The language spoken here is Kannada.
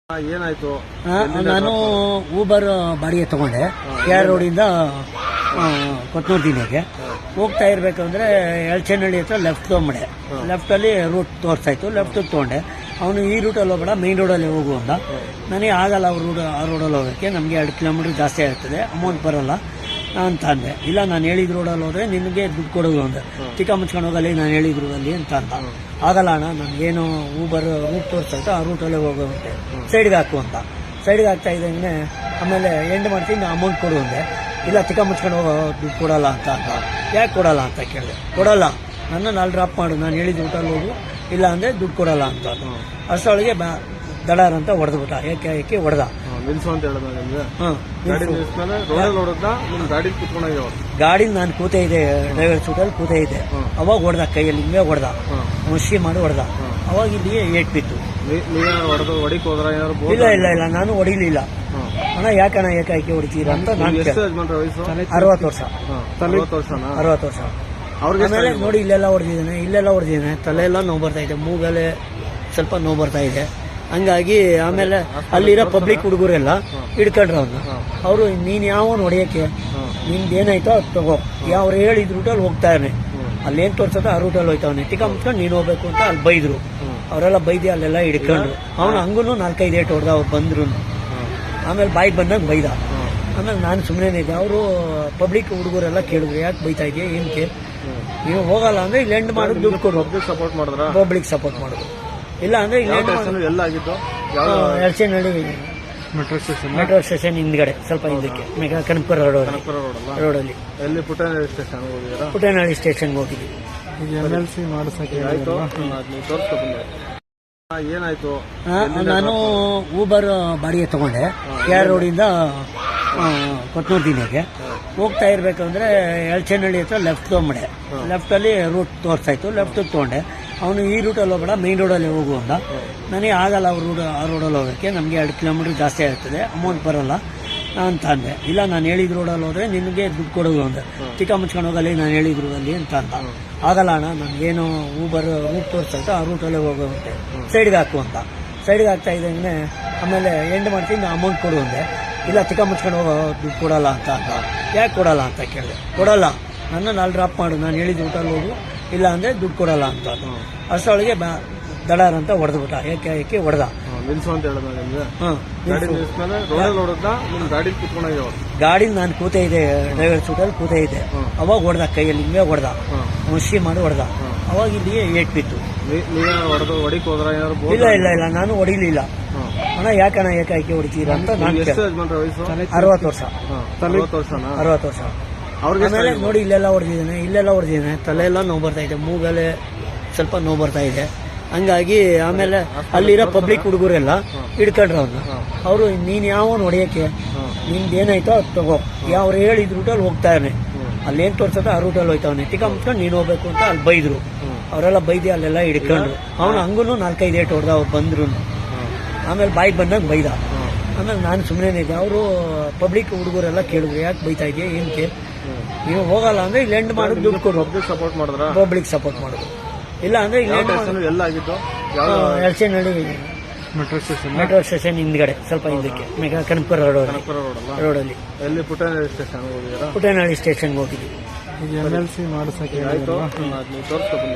ಏನಾಯ್ತು? ನಾನು ಊಬರ್ ಬಾಡಿಗೆ ತಗೊಂಡೆ KR ರೋಡಿಂದ ಕೊತ್ನೂರು ದಿನೆಗೆ ಹೋಗ್ತಾ ಇರ್ಬೇಕಂದ್ರೆ ಎಳ್ಚನಹಳ್ಳಿ ಹತ್ರ ಲೆಫ್ಟ್ ತಗೊಂಡೆ. ಲೆಫ್ಟ್ ಅಲ್ಲಿ ರೂಟ್ ತೋರಿಸ್ತಾಯಿತ್ತು, ಲೆಫ್ಟ್ ತಗೊಂಡೆ. ಅವನು ಈ ರೂಟಲ್ಲಿ ಹೋಗಬೇಡ, ಮೈನ್ ರೋಡಲ್ಲಿ ಹೋಗು ಅಂದ. ನನಗೆ ಆಗಲ್ಲ ಆ ರೋಡಲ್ಲಿ ಹೋಗೋಕ್ಕೆ, ನಮಗೆ 2 ಕಿಲೋಮೀಟರ್ ಜಾಸ್ತಿ ಆಗ್ತದೆ, ಅಮೌಂಟ್ ಬರೋಲ್ಲ ಅಂತ ಅಂದೆ. ಇಲ್ಲ, ನಾನು ಹೇಳಿದ ರೋಡಲ್ಲಿ ಹೋದ್ರೆ ನಿನಗೆ ದುಡ್ಡು ಕೊಡೋದು ಅಂದೆ. ಚಿಕ್ಕ ಮುಚ್ಕೊಂಡು ಹೋಗಲ್ಲಿ ನಾನು ಹೇಳಿದ ರೋಡಲ್ಲಿ ಅಂತ ಅಂದ. ಆಗಲ್ಲ ಅಣ್ಣ, ನನಗೇನು ಊಬರ್ ರೂಟ್ ತೋರಿಸ್ತಾಯಿತ್ತು, ಆ ರೂಟಲ್ಲೇ ಹೋಗೋವಂತೆ, ಸೈಡ್ಗೆ ಹಾಕು ಅಂತ. ಸೈಡ್ಗೆ ಹಾಕ್ತಾ ಇದ್ದಂಗೆ ಆಮೇಲೆ ಎಂಡ್ ಮಾಡ್ತೀನಿ, ಅಮೌಂಟ್ ಕೊಡು ಅಂದೆ. ಇಲ್ಲ, ಚಿಕ್ಕ ಮುಚ್ಕೊಂಡು ಹೋಗೋ, ದುಡ್ಡು ಕೊಡಲ್ಲ ಅಂತ ಅಂದ. ಯಾಕೆ ಕೊಡಲ್ಲ ಅಂತ ಕೇಳಿದೆ. ಕೊಡಲ್ಲ, ನನ್ನನ್ನು ಅಲ್ಲಿ ಡ್ರಾಪ್ ಮಾಡು, ನಾನು ಹೇಳಿದ ರೂಟಲ್ಲಿ ಹೋಗು, ಇಲ್ಲ ಅಂದರೆ ದುಡ್ಡು ಕೊಡಲ್ಲ ಅಂತ. ಅಷ್ಟರೊಳಗೆ ದಡಾರ್ ಅಂತ ಹೊಡೆದ್ಬಿಟ್ಟ, ಏಕೆ ಹೊಡೆದ. ನಿಲ್ಸು ಅಂತ ಹೇಳಿದ ನಿಮ್ಗೆ? ಗಾಡಿ ನಾನು ಕೂತೇ ಇದೆ, ಡ್ರೈವರ್ ಸೀಟಲ್ಲಿ ಕೂತೇ ಇದೆ. ಅವಾಗ ಹೊಡೆದ, ಕೈಯಲ್ಲಿ ಹಿಂಗೆ ಹೊಡೆದ, ಮುಷಿ ಮಾಡಿ ಹೊಡೆದ. ಅವಾಗ ಇಲ್ಲಿಗೆ ಏಟ್ ಬಿತ್ತು. ಇಲ್ಲ, ನಾನು ಹೊಡಿಲಿಲ್ಲ. ಅಣ್ಣ ಯಾಕಣ್ಣ ಏಕಾಏಕಿ ಹೊಡಿತೀರಾ ಅಂತ ನಾನು 60 ವರ್ಷ. 60 ವರ್ಷ. ಆಮೇಲೆ ನೋಡಿ, ಇಲ್ಲೆಲ್ಲ ಹೊಡೆದಿದ್ದಾನೆ, ತಲೆಯೆಲ್ಲ ನೋವು ಬರ್ತಾ ಇದೆ, ಮೂಗಲ್ಲೇ ಸ್ವಲ್ಪ ನೋವು ಬರ್ತಾ ಇದೆ. ಹಂಗಾಗಿ ಆಮೇಲೆ ಅಲ್ಲಿರೋ ಪಬ್ಲಿಕ್ ಹುಡುಗರೆಲ್ಲ ಹಿಡ್ಕೊಂಡ್ರು ಅವನ್ನ. ಅವರು ನೀನ್ ಯಾವನ್ ಹೊಡೆಯಕ್ಕೆ, ನಿಮ್ದೇನಾಯ್ತೋ ಅದು ತಗೋ, ಅವ್ರು ಹೇಳಿದ ರೂಟಲ್ಲಿ ಹೋಗ್ತಾನೆ, ಅಲ್ಲೇನ್ ತೋರ್ಸೋದು ಆ ರೂಟಲ್ಲಿ ಹೋಯ್ತಾವನೆ, ಟಿಕ ಮುಚ್ಕೊಂಡು ನೀನು ಹೋಗ್ಬೇಕು ಅಂತ ಅಲ್ಲಿ ಬೈದ್ರು. ಅವರೆಲ್ಲ ಬೈದಿ ಅಲ್ಲೆಲ್ಲ ಹಿಡ್ಕೊಂಡ್ರು. ಅವನು ಹಂಗೂ 4-5 ಏಟ್ ಹೊಡೆದ, ಅವ್ರು ಬಂದ್ರು. ಆಮೇಲೆ ಬಾಯಿಗೆ ಬಂದಾಗ ಬೈದ. ಆಮೇಲೆ ನಾನು ಸುಮ್ಮನೆ ಇದ್ದೆ. ಅವರು ಪಬ್ಲಿಕ್ ಹುಡುಗರೆಲ್ಲ ಕೇಳಿದ್ರು, ಯಾಕೆ ಬೈತಾ ಇದೆಯಾ, ಏನಕ್ಕೆ, ನೀವು ಹೋಗಲ್ಲ ಅಂದ್ರೆ ಇಲ್ಲಿ ಎಂಡ್ ಮಾಡೋದು, ದುಡ್ಡು ಕೊಡು. ಪಬ್ಲಿಕ್ ಸಪೋರ್ಟ್ ಮಾಡೋದು. ಇಲ್ಲ ಅಂದ್ರೆ ಎಳ್ಚನಹಳ್ಳಿ ಮೆಟ್ರೋ ಸ್ಟೇಷನ್ ಹಿಂದ್ಗಡೆ, ಸ್ವಲ್ಪ ಹಿಂದಕ್ಕೆ, ಕನಕಪುರ ರೋಡಲ್ಲಿ ಪುಟ್ಟನಹಳ್ಳಿ ಸ್ಟೇಷನ್ಗೆ ಹೋಗಿದ್ವಿ. ಏನಾಯ್ತು? ನಾನು ಊಬರ್ ಬಾಡಿಗೆ ತಗೊಂಡೆ KR ರೋಡಿಂದ ಕೊತ್ನೂರು ದಿನೆಗೆ ಹೋಗ್ತಾ ಇರ್ಬೇಕಂದ್ರೆ ಎಳ್ಚನಹಳ್ಳಿ ಹತ್ರ ಲೆಫ್ಟ್ ತಗೊಂಡೆ. ಲೆಫ್ಟ್ ಅಲ್ಲಿ ರೂಟ್ ತೋರಿಸ್ತಾಯಿತ್ತು, ಲೆಫ್ಟ್ ತಗೊಂಡೆ. ಅವನು ಈ ರೂಟಲ್ಲಿ ಹೋಗಬೇಡ, ಮೈನ್ ರೋಡಲ್ಲಿ ಹೋಗು ಅಂದ. ನನಗೆ ಆಗಲ್ಲ ಆ ರೋಡಲ್ಲಿ ಹೋಗೋಕ್ಕೆ, ನಮಗೆ 2 ಕಿಲೋಮೀಟರ್ ಜಾಸ್ತಿ ಆಗ್ತದೆ, ಅಮೌಂಟ್ ಬರೋಲ್ಲ ಅಂತ ಅಂದೆ. ಇಲ್ಲ, ನಾನು ಹೇಳಿದ ರೋಡಲ್ಲಿ ಹೋದ್ರೆ ನಿನಗೆ ದುಡ್ಡು ಕೊಡೋದು ಅಂದೆ. ಚಿಕ್ಕ ಮುಚ್ಕೊಂಡು ಹೋಗಲ್ಲಿ ನಾನು ಹೇಳಿದ ರೋಡಲ್ಲಿ ಅಂತ ಅಂದ. ಆಗಲ್ಲ ಅಣ್ಣ, ನನಗೇನು ಊಬರ್ ರೂಟ್ ತೋರಿಸ್ತಾಯಿತ್ತು, ಆ ರೂಟಲ್ಲೇ ಹೋಗೋವಂತೆ, ಸೈಡ್ಗೆ ಹಾಕು ಅಂತ. ಸೈಡ್ಗೆ ಹಾಕ್ತಾ ಇದ್ದಂಗೆ ಆಮೇಲೆ ಎಂಡ್ ಮಾಡ್ತೀನಿ, ಅಮೌಂಟ್ ಕೊಡು ಅಂದೆ. ಇಲ್ಲ, ಚಿಕ್ಕ ಮುಚ್ಕೊಂಡು ಹೋಗೋ, ದುಡ್ಡು ಕೊಡಲ್ಲ ಅಂತ ಅಂದ. ಯಾಕೆ ಕೊಡಲ್ಲ ಅಂತ ಕೇಳಿದೆ. ಕೊಡಲ್ಲ, ನನ್ನನ್ನು ಅಲ್ಲಿ ಡ್ರಾಪ್ ಮಾಡು, ನಾನು ಹೇಳಿದ ರೂಟಲ್ಲಿ ಹೋಗು, ಇಲ್ಲ ಅಂದರೆ ದುಡ್ಡು ಕೊಡಲ್ಲ ಅಂತ. ಅಷ್ಟರೊಳಗೆ ದಡಾರ್ ಅಂತ ಹೊಡೆದ್ಬಿಟ್ಟ, ಏಕೆ ಹೊಡೆದ. ನಿಲ್ಸು ಅಂತ ಹೇಳಿದ ನಿಮ್ಗೆ? ಗಾಡಿ ನಾನು ಕೂತೇ ಇದೆ, ಡ್ರೈವರ್ ಸೀಟಲ್ಲಿ ಕೂತೇ ಇದೆ. ಅವಾಗ ಹೊಡೆದ, ಕೈಯಲ್ಲಿ ಹಿಂಗೆ ಹೊಡೆದ, ಮುಷಿ ಮಾಡಿ ಹೊಡೆದ. ಅವಾಗ ಇಲ್ಲಿಗೆ ಏಟ್ ಬಿತ್ತು. ಇಲ್ಲ, ನಾನು ಹೊಡಿಲಿಲ್ಲ. ಅಣ್ಣ ಯಾಕಣ್ಣ ಏಕಾಏಕಿ ಹೊಡಿತೀರಾ ಅಂತ ನಾನು 60 ವರ್ಷ. 60 ವರ್ಷ. ಆಮೇಲೆ ನೋಡಿ, ಇಲ್ಲೆಲ್ಲ ಹೊಡೆದಿದ್ದಾನೆ, ತಲೆಯೆಲ್ಲ ನೋವು ಬರ್ತಾ ಇದೆ, ಮೂಗಲ್ಲೇ ಸ್ವಲ್ಪ ನೋವು ಬರ್ತಾ ಇದೆ. ಹಂಗಾಗಿ ಆಮೇಲೆ ಅಲ್ಲಿರೋ ಪಬ್ಲಿಕ್ ಹುಡುಗರೆಲ್ಲ ಹಿಡ್ಕೊಂಡ್ರು ಅವನ್ನ. ಅವರು ನೀನ್ ಯಾವನ್ ಹೊಡೆಯಕ್ಕೆ, ನಿಮ್ದೇನಾಯ್ತೋ ಅದು ತಗೋ, ಅವ್ರು ಹೇಳಿದ ರೂಟಲ್ಲಿ ಹೋಗ್ತಾನೆ, ಅಲ್ಲೇನ್ ತೋರ್ಸೋದು ಆ ರೂಟಲ್ಲಿ ಹೋಯ್ತಾವನೆ, ಟಿಕ ಮುಚ್ಕೊಂಡು ನೀನು ಹೋಗ್ಬೇಕು ಅಂತ ಅಲ್ಲಿ ಬೈದ್ರು. ಅವರೆಲ್ಲ ಬೈದಿ ಅಲ್ಲೆಲ್ಲ ಹಿಡ್ಕೊಂಡ್ರು. ಅವನು ಹಂಗೂ 4-5 ಏಟ್ ಹೊಡೆದ, ಅವ್ರು ಬಂದ್ರು. ಆಮೇಲೆ ಬಾಯಿಗೆ ಬಂದಾಗ ಬೈದ. ಆಮೇಲೆ ನಾನು ಸುಮ್ಮನೆ ಇದ್ದೆ. ಅವರು ಪಬ್ಲಿಕ್ ಹುಡುಗರೆಲ್ಲ ಕೇಳಿದ್ರು, ಯಾಕೆ ಬೈತಾ ಇದೆಯಾ, ಏನಕ್ಕೆ, ನೀವು ಹೋಗಲ್ಲ ಅಂದ್ರೆ ಇಲ್ಲಿ ಎಂಡ್ ಮಾಡೋದು, ದುಡ್ಡು ಕೊಡು. ಪಬ್ಲಿಕ್ ಸಪೋರ್ಟ್ ಮಾಡೋದು. ಇಲ್ಲ ಅಂದ್ರೆ ಎಳ್ಚನಹಳ್ಳಿ ಮೆಟ್ರೋ ಸ್ಟೇಷನ್ ಹಿಂದ್ಗಡೆ, ಸ್ವಲ್ಪ ಹಿಂದಕ್ಕೆ, ಕನಕಪುರ ರೋಡಲ್ಲಿ ಪುಟ್ಟನಹಳ್ಳಿ ಸ್ಟೇಷನ್ಗೆ ಹೋಗಿದ್ವಿ. ತೋರಿಸ್ಕೊಂಡು